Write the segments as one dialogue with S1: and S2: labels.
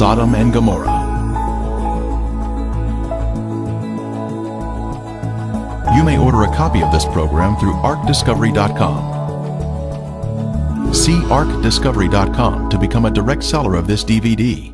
S1: Sodom and Gomorrah. You may order a copy of this program through arcdiscovery.com. See arcdiscovery.com to become a direct seller of this DVD.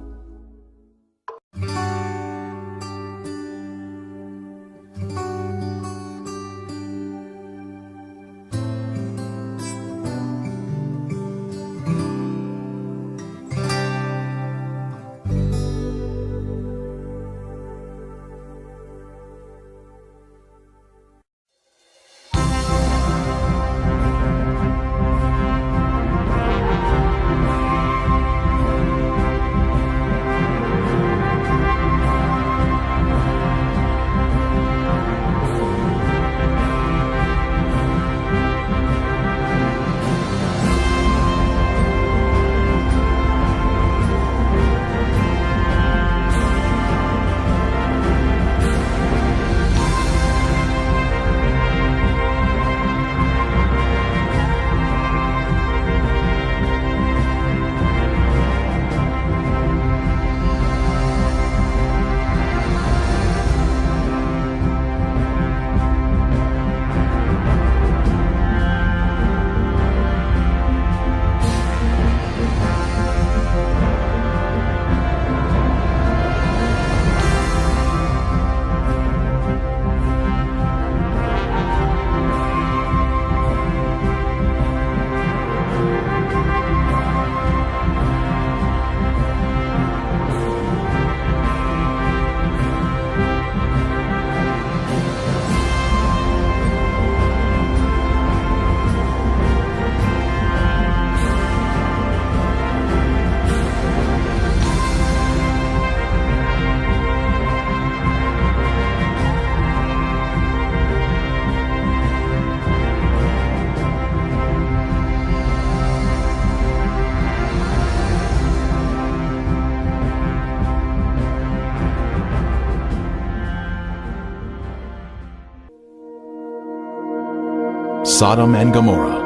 S1: Sodom and Gomorrah.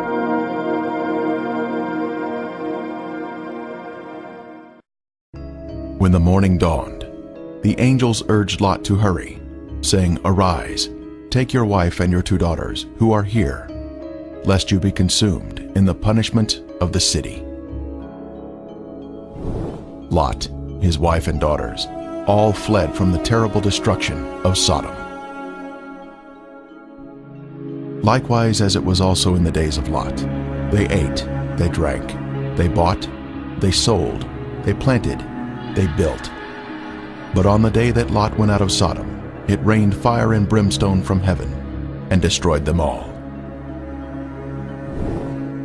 S1: When the morning dawned, the angels urged Lot to hurry, saying, "Arise, take your wife and your 2 daughters, who are here, lest you be consumed in the punishment of the city." Lot, his wife and daughters, all fled from the terrible destruction of Sodom. Likewise, as it was also in the days of Lot, they ate, they drank, they bought, they sold, they planted, they built. But on the day that Lot went out of Sodom, it rained fire and brimstone from heaven and destroyed them all.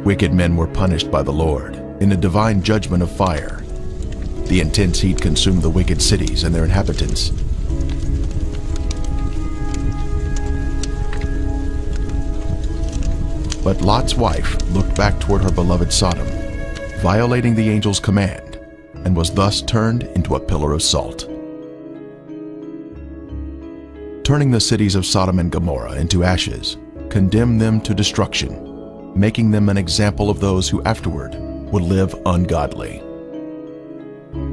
S1: Wicked men were punished by the Lord in a divine judgment of fire. The intense heat consumed the wicked cities and their inhabitants. But Lot's wife looked back toward her beloved Sodom, violating the angel's command, and was thus turned into a pillar of salt. Turning the cities of Sodom and Gomorrah into ashes, condemned them to destruction, making them an example of those who afterward would live ungodly.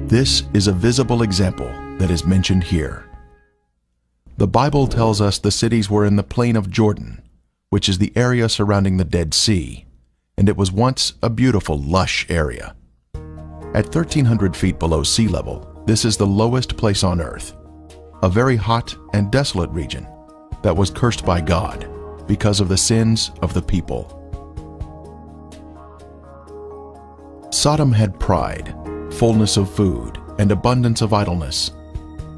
S1: This is a visible example that is mentioned here. The Bible tells us the cities were in the plain of Jordan, which is the area surrounding the Dead Sea, and it was once a beautiful, lush area. At 1,300 feet below sea level, this is the lowest place on earth, a very hot and desolate region that was cursed by God because of the sins of the people. Sodom had pride, fullness of food, and abundance of idleness.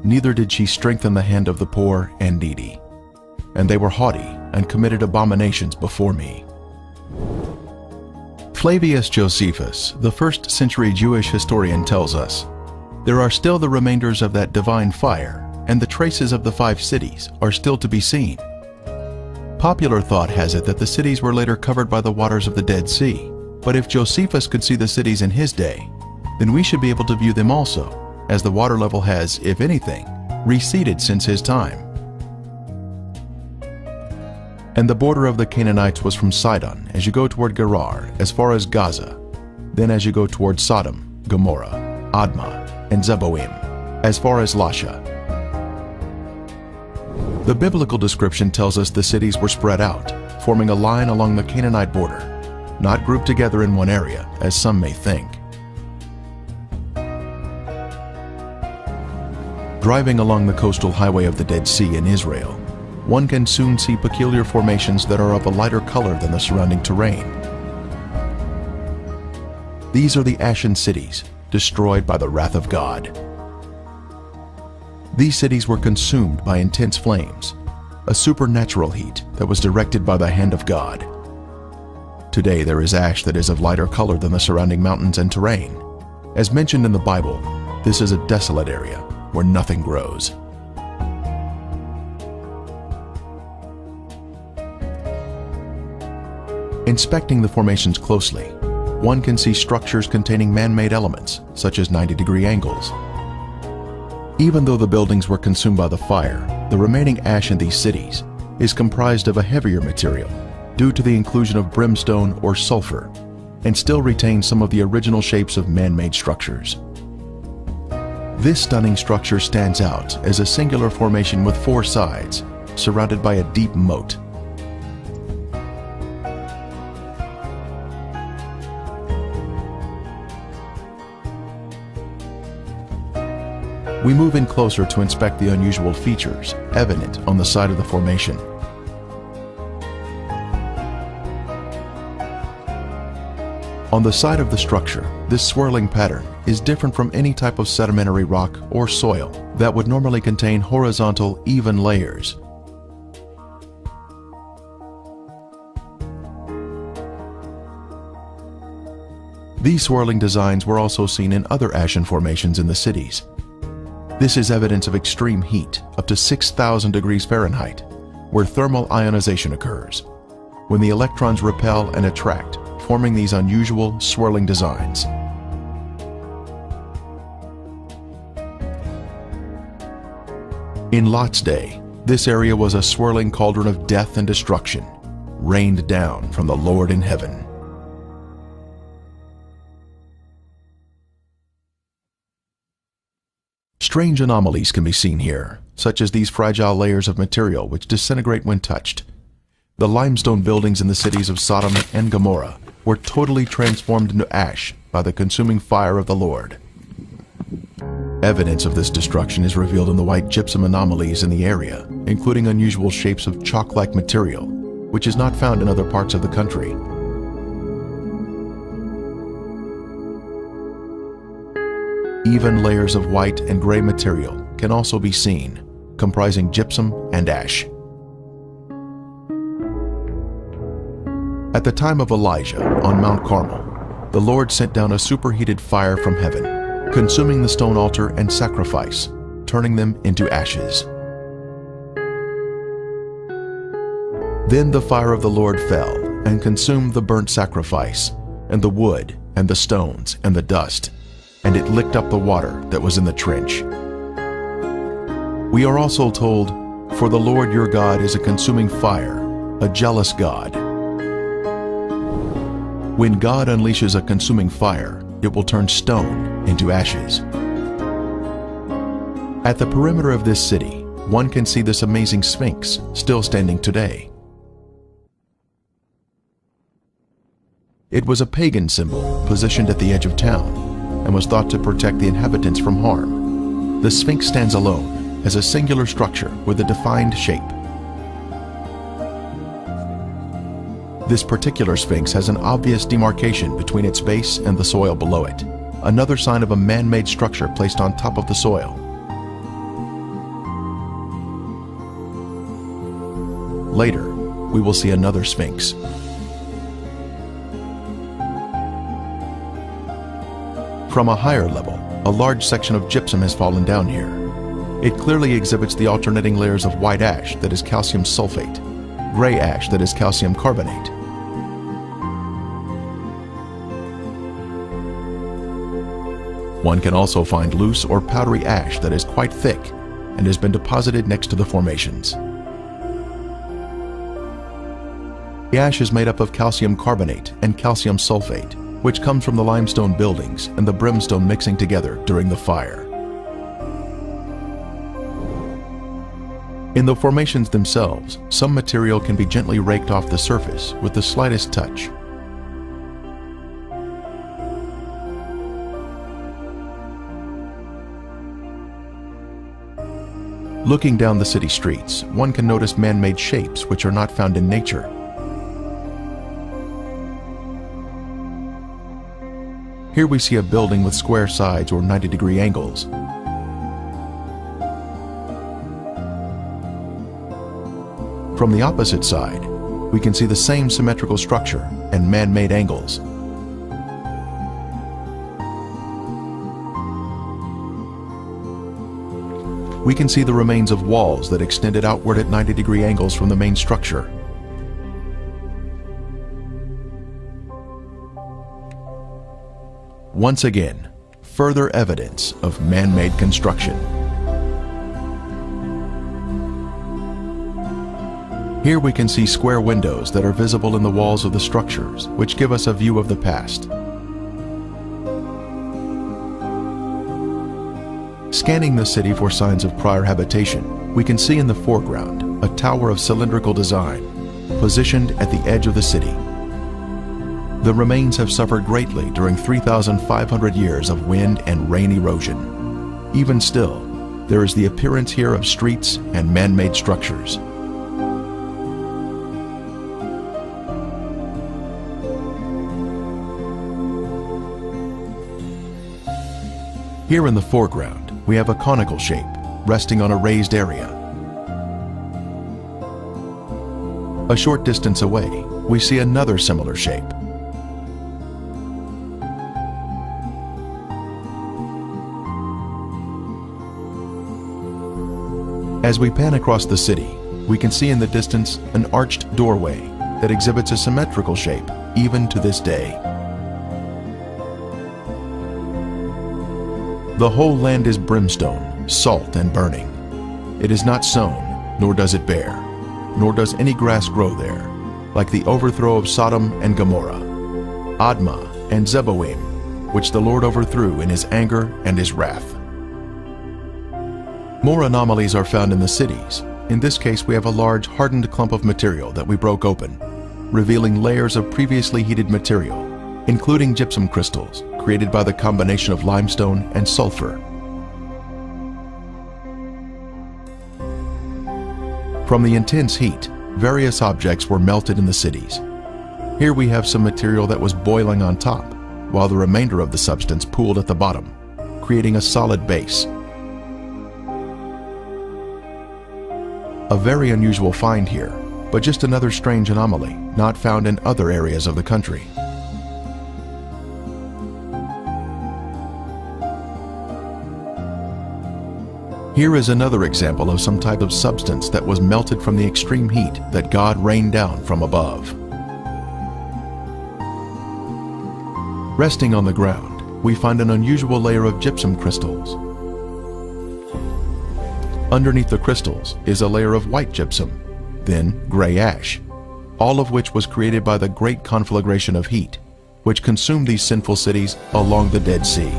S1: Neither did she strengthen the hand of the poor and needy. And they were haughty and committed abominations before me. Flavius Josephus, the 1st century Jewish historian, tells us, "There are still the remainders of that divine fire, and the traces of the 5 cities are still to be seen." Popular thought has it that the cities were later covered by the waters of the Dead Sea, but if Josephus could see the cities in his day, then we should be able to view them also, as the water level has, if anything, receded since his time. And the border of the Canaanites was from Sidon, as you go toward Gerar, as far as Gaza, then as you go toward Sodom, Gomorrah, Admah, and Zeboim, as far as Lasha. The biblical description tells us the cities were spread out, forming a line along the Canaanite border, not grouped together in one area, as some may think. Driving along the coastal highway of the Dead Sea in Israel, one can soon see peculiar formations that are of a lighter color than the surrounding terrain. These are the Ashen cities, destroyed by the wrath of God. These cities were consumed by intense flames, a supernatural heat that was directed by the hand of God. Today there is ash that is of lighter color than the surrounding mountains and terrain. As mentioned in the Bible, this is a desolate area where nothing grows. Inspecting the formations closely, one can see structures containing man-made elements, such as 90-degree angles. Even though the buildings were consumed by the fire, the remaining ash in these cities is comprised of a heavier material due to the inclusion of brimstone or sulfur, and still retains some of the original shapes of man-made structures. This stunning structure stands out as a singular formation with 4 sides, surrounded by a deep moat. We move in closer to inspect the unusual features evident on the side of the formation. On the side of the structure, this swirling pattern is different from any type of sedimentary rock or soil that would normally contain horizontal, even layers. These swirling designs were also seen in other ashen formations in the cities. This is evidence of extreme heat, up to 6,000 degrees Fahrenheit, where thermal ionization occurs, when the electrons repel and attract, forming these unusual, swirling designs. In Lot's day, this area was a swirling cauldron of death and destruction, rained down from the Lord in heaven. Strange anomalies can be seen here, such as these fragile layers of material which disintegrate when touched. The limestone buildings in the cities of Sodom and Gomorrah were totally transformed into ash by the consuming fire of the Lord. Evidence of this destruction is revealed in the white gypsum anomalies in the area, including unusual shapes of chalk-like material, which is not found in other parts of the country. Even layers of white and gray material can also be seen, comprising gypsum and ash. At the time of Elijah on Mount Carmel, the Lord sent down a superheated fire from heaven, consuming the stone altar and sacrifice, turning them into ashes. Then the fire of the Lord fell and consumed the burnt sacrifice, and the wood, and the stones, and the dust, and it licked up the water that was in the trench. We are also told, "For the Lord your God is a consuming fire, a jealous God." When God unleashes a consuming fire, it will turn stone into ashes. At the perimeter of this city, one can see this amazing Sphinx still standing today. It was a pagan symbol positioned at the edge of town and was thought to protect the inhabitants from harm. The Sphinx stands alone as a singular structure with a defined shape. This particular Sphinx has an obvious demarcation between its base and the soil below it, another sign of a man-made structure placed on top of the soil. Later, we will see another Sphinx. From a higher level, a large section of gypsum has fallen down here. It clearly exhibits the alternating layers of white ash that is calcium sulfate, gray ash that is calcium carbonate. One can also find loose or powdery ash that is quite thick and has been deposited next to the formations. The ash is made up of calcium carbonate and calcium sulfate, which comes from the limestone buildings and the brimstone mixing together during the fire. In the formations themselves, some material can be gently raked off the surface with the slightest touch. Looking down the city streets, one can notice man-made shapes which are not found in nature. Here we see a building with square sides or 90-degree angles. From the opposite side, we can see the same symmetrical structure and man-made angles. We can see the remains of walls that extended outward at 90-degree angles from the main structure. Once again, further evidence of man-made construction. Here we can see square windows that are visible in the walls of the structures, which give us a view of the past. Scanning the city for signs of prior habitation, we can see in the foreground a tower of cylindrical design, positioned at the edge of the city. The remains have suffered greatly during 3,500 years of wind and rain erosion. Even still, there is the appearance here of streets and man-made structures. Here in the foreground, we have a conical shape resting on a raised area. A short distance away, we see another similar shape. As we pan across the city, we can see in the distance an arched doorway that exhibits a symmetrical shape even to this day. The whole land is brimstone, salt and burning. It is not sown, nor does it bear, nor does any grass grow there, like the overthrow of Sodom and Gomorrah, Admah and Zeboim, which the Lord overthrew in his anger and his wrath. More anomalies are found in the cities. In this case, we have a large hardened clump of material that we broke open, revealing layers of previously heated material, including gypsum crystals, created by the combination of limestone and sulfur. From the intense heat, various objects were melted in the cities. Here we have some material that was boiling on top, while the remainder of the substance pooled at the bottom, creating a solid base. A very unusual find here, but just another strange anomaly not found in other areas of the country. Here is another example of some type of substance that was melted from the extreme heat that God rained down from above. Resting on the ground, we find an unusual layer of gypsum crystals. Underneath the crystals is a layer of white gypsum, then gray ash, all of which was created by the great conflagration of heat, which consumed these sinful cities along the Dead Sea.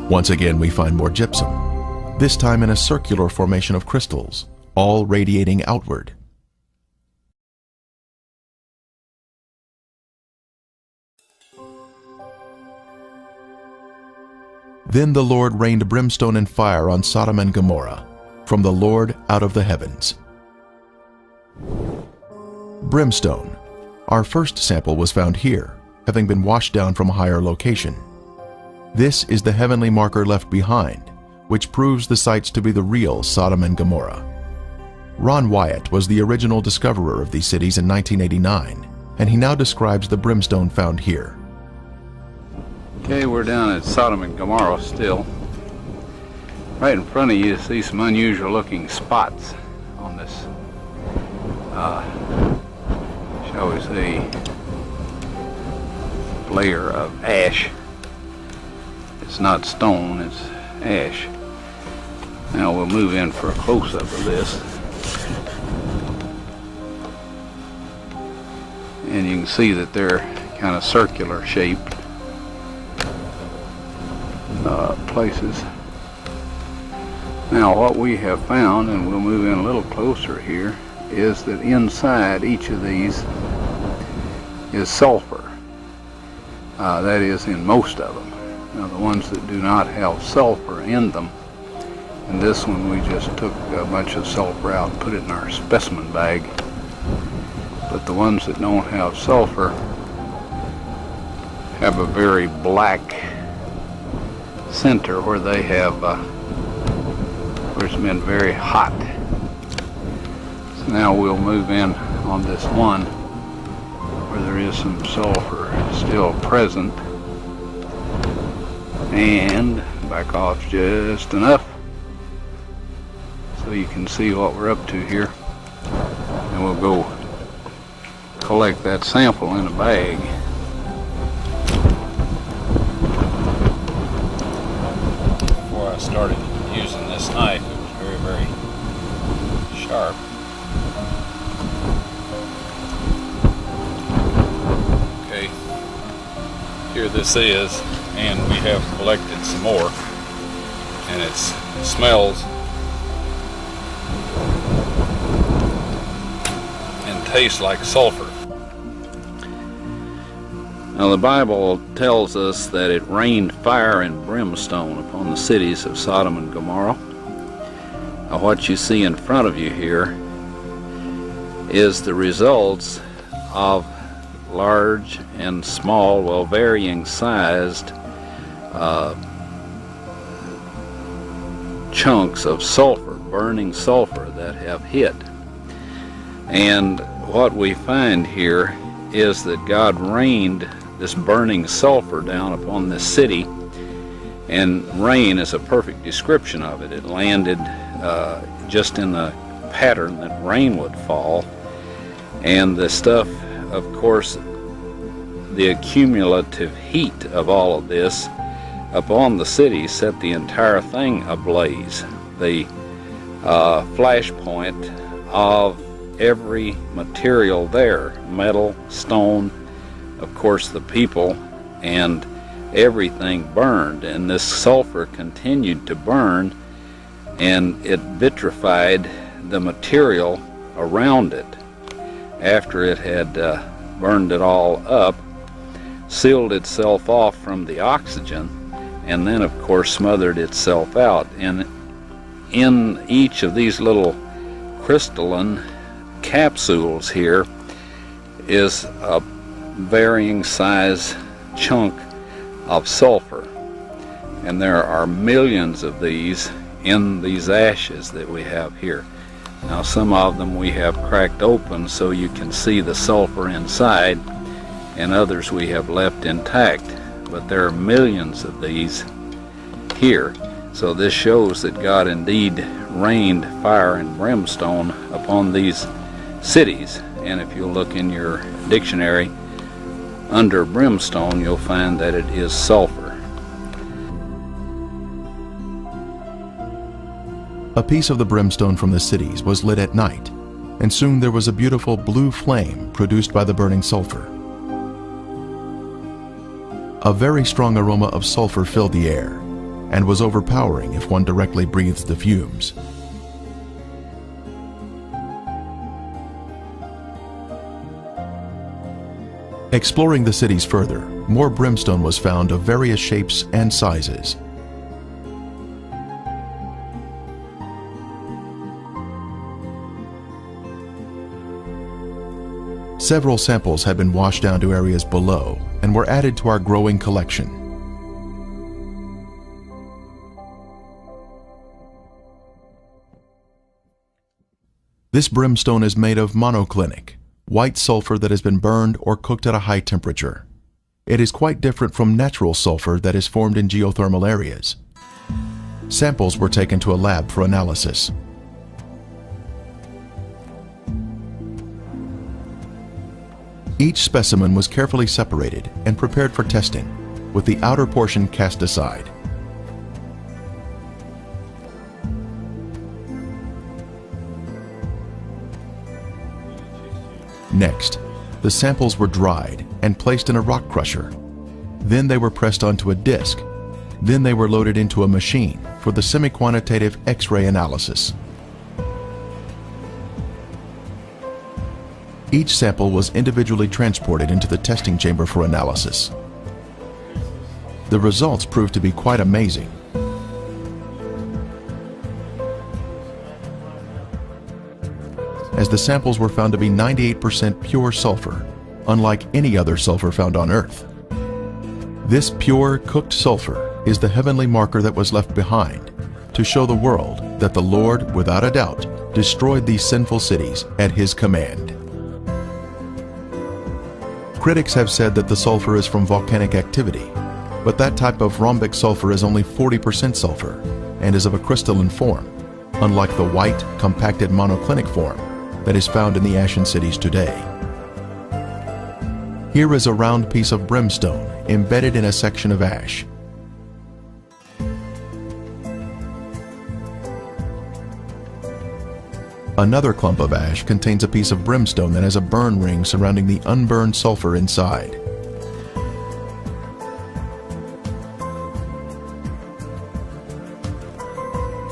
S1: Once again, we find more gypsum, this time in a circular formation of crystals, all radiating outward. Then the Lord rained brimstone and fire on Sodom and Gomorrah, from the Lord out of the heavens. Brimstone. Our first sample was found here, having been washed down from a higher location. This is the heavenly marker left behind, which proves the sites to be the real Sodom and Gomorrah. Ron Wyatt was the original discoverer of these cities in 1989, and he now describes the brimstone found here.
S2: Okay, we're down at Sodom and Gomorrah still. Right in front of you see some unusual looking spots on this, shall we say, layer of ash. It's not stone, it's ash. Now we'll move in for a close-up of this. And you can see that they're kind of circular shaped places. Now what we have found, and we'll move in a little closer here, is that inside each of these is sulfur. That is, in most of them. Now the ones that do not have sulfur in them, and this one we just took a bunch of sulfur out and put it in our specimen bag. But the ones that don't have sulfur have a very black center where they have where it's been very hot. So now we'll move in on this one where there is some sulfur still present, and back off just enough so you can see what we're up to here, and we'll go collect that sample in a bag. Before I started using this knife, it was very, very sharp. Okay, here this is, and we have collected some more, and it smells and tastes like sulfur. Now the Bible tells us that it rained fire and brimstone upon the cities of Sodom and Gomorrah. Now what you see in front of you here is the results of large and small, well, varying sized chunks of sulfur, burning sulfur that have hit. And what we find here is that God rained this burning sulfur down upon this city, and rain is a perfect description of it. It landed just in the pattern that rain would fall, and the stuff, of course, the accumulative heat of all of this upon the city set the entire thing ablaze. The flashpoint of every material there, metal, stone, of course the people, and everything burned, and this sulfur continued to burn, and it vitrified the material around it after it had burned it all up, sealed itself off from the oxygen, and then of course smothered itself out. And in each of these little crystalline capsules here is a varying size chunk of sulfur, and there are millions of these in these ashes that we have here. Now some of them we have cracked open so you can see the sulfur inside, and others we have left intact, but there are millions of these here. So this shows that God indeed rained fire and brimstone upon these cities. And if you look in your dictionary under brimstone, you'll find that it is sulfur.
S1: A piece of the brimstone from the cities was lit at night, and soon there was a beautiful blue flame produced by the burning sulfur. A very strong aroma of sulfur filled the air, and was overpowering if one directly breathed the fumes. Exploring the cities further, more brimstone was found of various shapes and sizes. Several samples had been washed down to areas below and were added to our growing collection. This brimstone is made of monoclinic, white sulfur that has been burned or cooked at a high temperature. It is quite different from natural sulfur that is formed in geothermal areas. Samples were taken to a lab for analysis. Each specimen was carefully separated and prepared for testing, with the outer portion cast aside. Next, the samples were dried and placed in a rock crusher. Then they were pressed onto a disc. Then they were loaded into a machine for the semi-quantitative X-ray analysis. Each sample was individually transported into the testing chamber for analysis. The results proved to be quite amazing. As the samples were found to be 98% pure sulfur, unlike any other sulfur found on Earth. This pure, cooked sulfur is the heavenly marker that was left behind to show the world that the Lord, without a doubt, destroyed these sinful cities at His command. Critics have said that the sulfur is from volcanic activity, but that type of rhombic sulfur is only 40% sulfur and is of a crystalline form, unlike the white, compacted monoclinic form that is found in the ashen cities today. Here is a round piece of brimstone embedded in a section of ash. Another clump of ash contains a piece of brimstone that has a burn ring surrounding the unburned sulfur inside.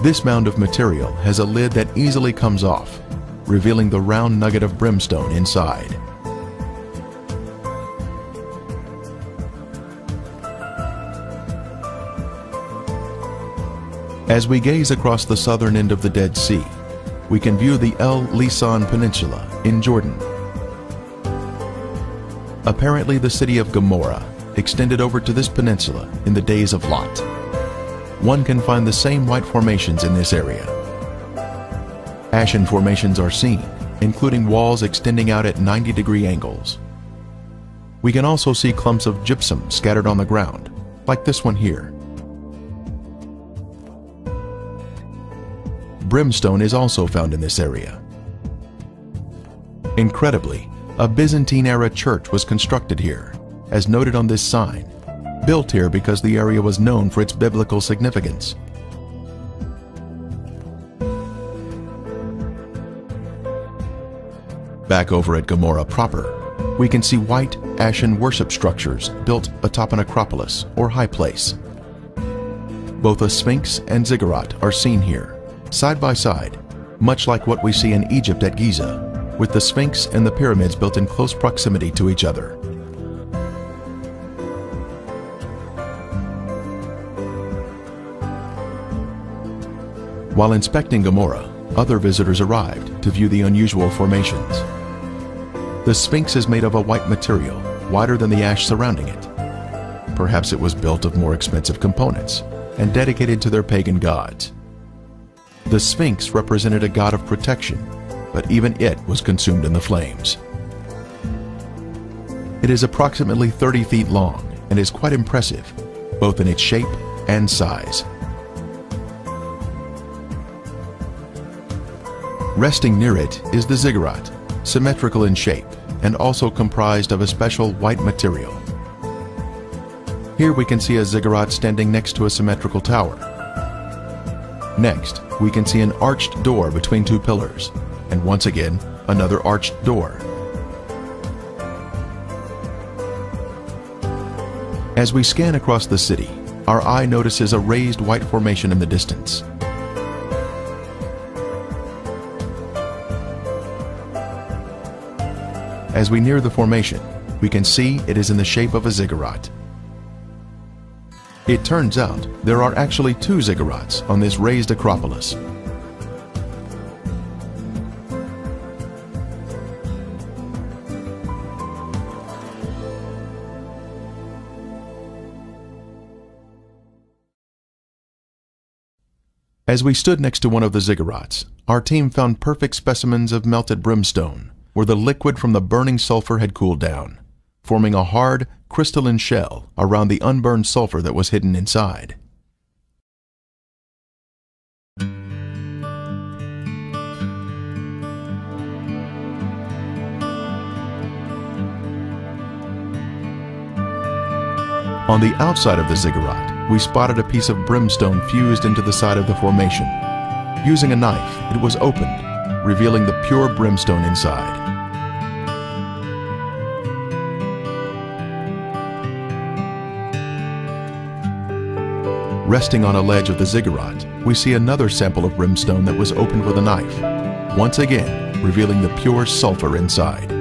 S1: This mound of material has a lid that easily comes off, revealing the round nugget of brimstone inside. As we gaze across the southern end of the Dead Sea, we can view the El Lisan Peninsula in Jordan. Apparently, the city of Gomorrah extended over to this peninsula in the days of Lot. One can find the same white formations in this area. Ashen formations are seen, including walls extending out at 90-degree angles. We can also see clumps of gypsum scattered on the ground, like this one here. Brimstone is also found in this area. Incredibly, a Byzantine-era church was constructed here, as noted on this sign, built here because the area was known for its biblical significance. Back over at Gomorrah proper, we can see white, ashen worship structures built atop an acropolis or high place. Both a sphinx and ziggurat are seen here, side by side, much like what we see in Egypt at Giza, with the Sphinx and the pyramids built in close proximity to each other. While inspecting Gomorrah, other visitors arrived to view the unusual formations. The Sphinx is made of a white material, whiter than the ash surrounding it. Perhaps it was built of more expensive components and dedicated to their pagan gods. The Sphinx represented a god of protection, but even it was consumed in the flames. It is approximately 30 feet long and is quite impressive, both in its shape and size. Resting near it is the ziggurat, symmetrical in shape and also comprised of a special white material. Here we can see a ziggurat standing next to a symmetrical tower. Next, we can see an arched door between two pillars, and once again, another arched door. As we scan across the city, our eye notices a raised white formation in the distance. As we near the formation, we can see it is in the shape of a ziggurat. It turns out there are actually two ziggurats on this raised acropolis. As we stood next to one of the ziggurats, our team found perfect specimens of melted brimstone, where the liquid from the burning sulfur had cooled down, forming a hard, crystalline shell around the unburned sulfur that was hidden inside. On the outside of the ziggurat, we spotted a piece of brimstone fused into the side of the formation. Using a knife, it was opened, revealing the pure brimstone inside. Resting on a ledge of the ziggurat, we see another sample of brimstone that was opened with a knife, once again revealing the pure sulfur inside.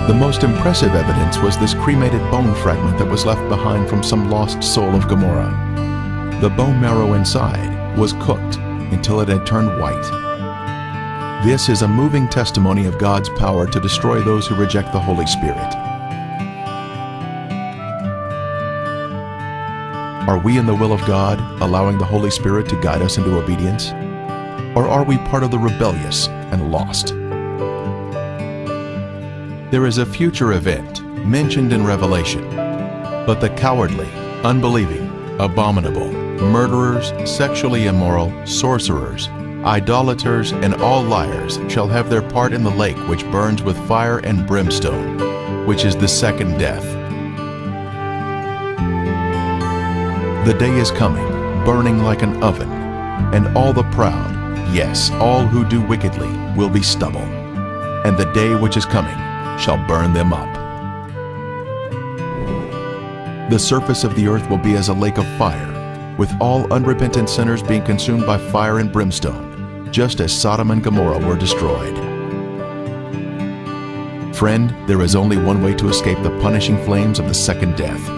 S1: The most impressive evidence was this cremated bone fragment that was left behind from some lost soul of Gomorrah. The bone marrow inside was cooked until it had turned white. This is a moving testimony of God's power to destroy those who reject the Holy Spirit. Are we in the will of God, allowing the Holy Spirit to guide us into obedience? Or are we part of the rebellious and lost? There is a future event mentioned in Revelation, but the cowardly, unbelieving, abominable, murderers, sexually immoral, sorcerers, idolaters, and all liars shall have their part in the lake which burns with fire and brimstone, which is the second death. The day is coming, burning like an oven, and all the proud, yes, all who do wickedly, will be stubble. And the day which is coming shall burn them up. The surface of the earth will be as a lake of fire, with all unrepentant sinners being consumed by fire and brimstone, just as Sodom and Gomorrah were destroyed. Friend, there is only one way to escape the punishing flames of the second death,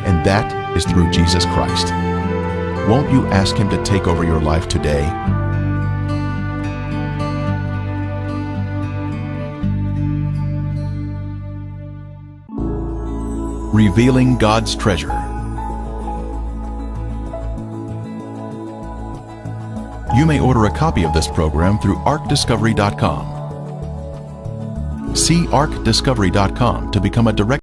S1: and that is through Jesus Christ. Won't you ask Him to take over your life today? Revealing God's treasure. You may order a copy of this program through arcdiscovery.com. See arcdiscovery.com to become a direct